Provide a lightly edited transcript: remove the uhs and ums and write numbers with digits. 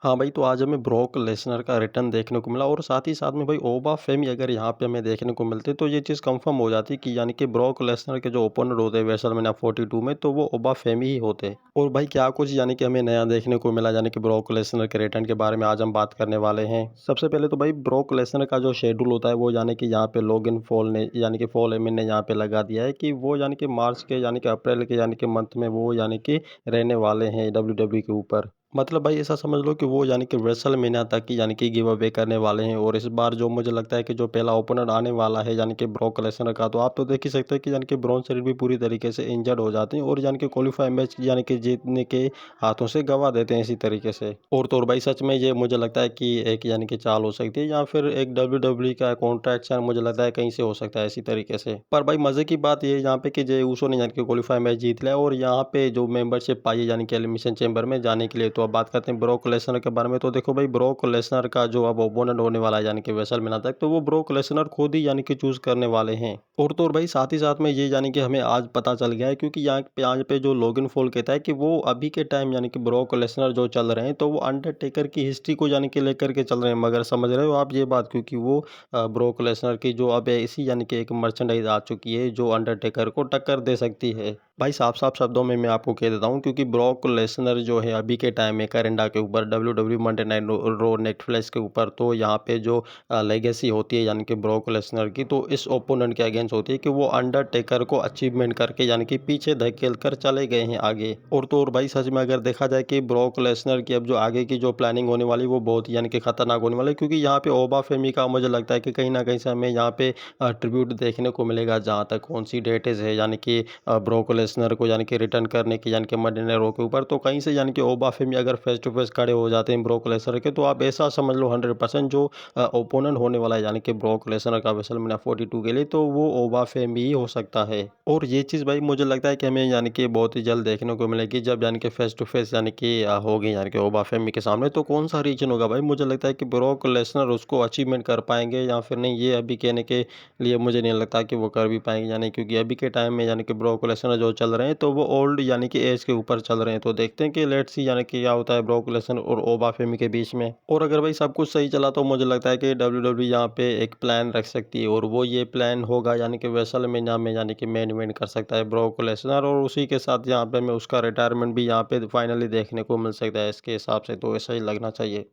हाँ भाई, तो आज हमें ब्रॉक लेसनर का रिटर्न देखने को मिला और साथ ही साथ में भाई ओबा फेमी अगर यहाँ पे हमें देखने को मिलते तो ये चीज़ कंफर्म हो जाती कि यानी कि ब्रॉक लेसनर के जो ओपोनेंट होते हैं रेसलमेनिया 42 में, तो वो ओबा फेमी ही होते। और भाई क्या कुछ यानी कि हमें नया देखने को मिला यानी कि ब्रॉक लेसनर के रिटर्न के बारे में आज हम बात करने वाले हैं। सबसे पहले तो भाई ब्रॉक लेसनर का जो शेड्यूल होता है वो यानी कि यहाँ पे लोगन फॉल ने यानी कि फॉल एमिन ने यहाँ पे लगा दिया है कि वो यानी कि मार्च के यानी कि अप्रैल के यानी कि मंथ में वो यानी कि रहने वाले हैं डब्ल्यू के ऊपर। मतलब भाई ऐसा समझ लो कि वो यानी कि रेसलमेनिया तक ही यानी कि गिव अवे करने वाले हैं। और इस बार जो मुझे लगता है कि जो पहला ओपनर आने वाला है यानी कि ब्रॉक लेसनर का, तो आप तो देख ही सकते हैं कि यानी कि ब्रॉन सेरिन भी पूरी तरीके से इंजर्ड हो जाते हैं और यानी कि क्वालीफाई मैच यानी कि जीतने के हाथों से गवा देते हैं इसी तरीके से। और तो और भाई सच में ये मुझे लगता है कि एक यानी कि चाल हो सकती है या फिर एक डब्ल्यू का कॉन्ट्रैक्ट मुझे लगता है कहीं से हो सकता है इसी तरीके से। पर भाई मजे की बात ये यहाँ पे कि जे ऊसो ने यानी कि क्वालीफाई मैच जीत लिया और यहाँ पे जो मेंबरशिप पाई है यानी कि एलिमिनेशन चेंबर में जाने के लिए। तो अब बात करते हैं ब्रॉक लेसनर के बारे में। तो देखो भाई, ब्रॉक लेसनर का जो अब ओपोनेंट होने वाला है यानी कि रेसलमेनिया तक, तो वो ब्रॉक लेसनर खुद ही यानी कि चूज करने वाले हैं। और तो और भाई साथ ही साथ में ये यानी कि हमें आज पता चल गया है क्योंकि यहाँ पे जो लोगन फॉल कहता है कि वो अभी के टाइम यानी कि ब्रॉक लेसनर जो चल रहे हैं तो वो अंडरटेकर की हिस्ट्री को यानी कि लेकर के चल रहे हैं। मगर समझ रहे हो आप ये बात, क्योंकि वो ब्रॉक लेसनर की जो अब इसी यानी कि एक मर्चेंडाइज आ चुकी है जो अंडरटेकर को टक्कर दे सकती है। भाई साफ साफ शब्दों में मैं आपको कह देता हूँ, क्योंकि ब्रॉक लेसनर जो है अभी के टाइम में करेंडा के ऊपर डब्ल्यू मंडे नाइट रो नेटफ्लिक्स के ऊपर, तो यहाँ पे जो लेगेसी होती है यानी कि ब्रॉक लेसनर की, तो इस ओपोनेंट के अगेंस्ट होती है कि वो अंडरटेकर को अचीवमेंट करके यानी कि पीछे धकेल कर चले गए हैं आगे। और तो और भाई सच में अगर देखा जाए कि ब्रॉक लेसनर की अब जो आगे की जो प्लानिंग होने वाली वो बहुत यानी कि खतरनाक होने वाली है, क्योंकि यहाँ पे ओबा फेमी का मुझे लगता है कि कहीं ना कहीं से हमें यहाँ पे ट्रिब्यूट देखने को मिलेगा। जहाँ तक कौन सी डेटेज है यानी कि ब्रॉक लेसनर को यानी कि रिटर्न करने की यानी कि मंडे नाइट रॉ के ऊपर, तो कहीं से यानी कि ओबा फेमी अगर फेस टू फेस खड़े हो जाते हैं ब्रॉक लेसनर के, तो आप ऐसा समझ लो 100% जो ओपोनेंट होने वाला है यानी कि ब्रॉक लेसनर का रेसलमेनिया 42 के लिए, तो वो ओबा फेमी ही हो सकता है। और ये चीज़ भाई मुझे लगता है कि हमें यानी कि बहुत ही जल्द देखने को मिलेगी जब यानी कि फेस टू फेस यानी कि होगी यानी कि ओबा फेमी के सामने। तो कौन सा रीजन होगा भाई, मुझे लगता है कि ब्रॉक लेसनर उसको अचीवमेंट कर पाएंगे या फिर नहीं, ये अभी कहने के लिए मुझे नहीं लगता कि वो कर भी पाएंगे यानी, क्योंकि अभी के टाइम में यानी कि ब्रॉक लेसनर जो चल रहे हैं तो वो ओल्ड यानी कि एज के ऊपर चल रहे हैं। तो देखते हैं कि लेट्स सी यानी कि क्या होता है ब्रॉक लेसनर और ओबा फेमी के बीच में। और अगर भाई सब कुछ सही चला तो मुझे लगता है कि डब्ल्यू यहाँ पे एक प्लान रख सकती है और वो ये प्लान होगा यानी कि रेसलमेनिया में यानी कि मेन इवेंट कर सकता है ब्रॉक लेसनर, और उसी के साथ यहाँ पे हमें उसका रिटायरमेंट भी यहाँ पे फाइनली देखने को मिल सकता है इसके हिसाब से। तो ऐसा ही लगना चाहिए।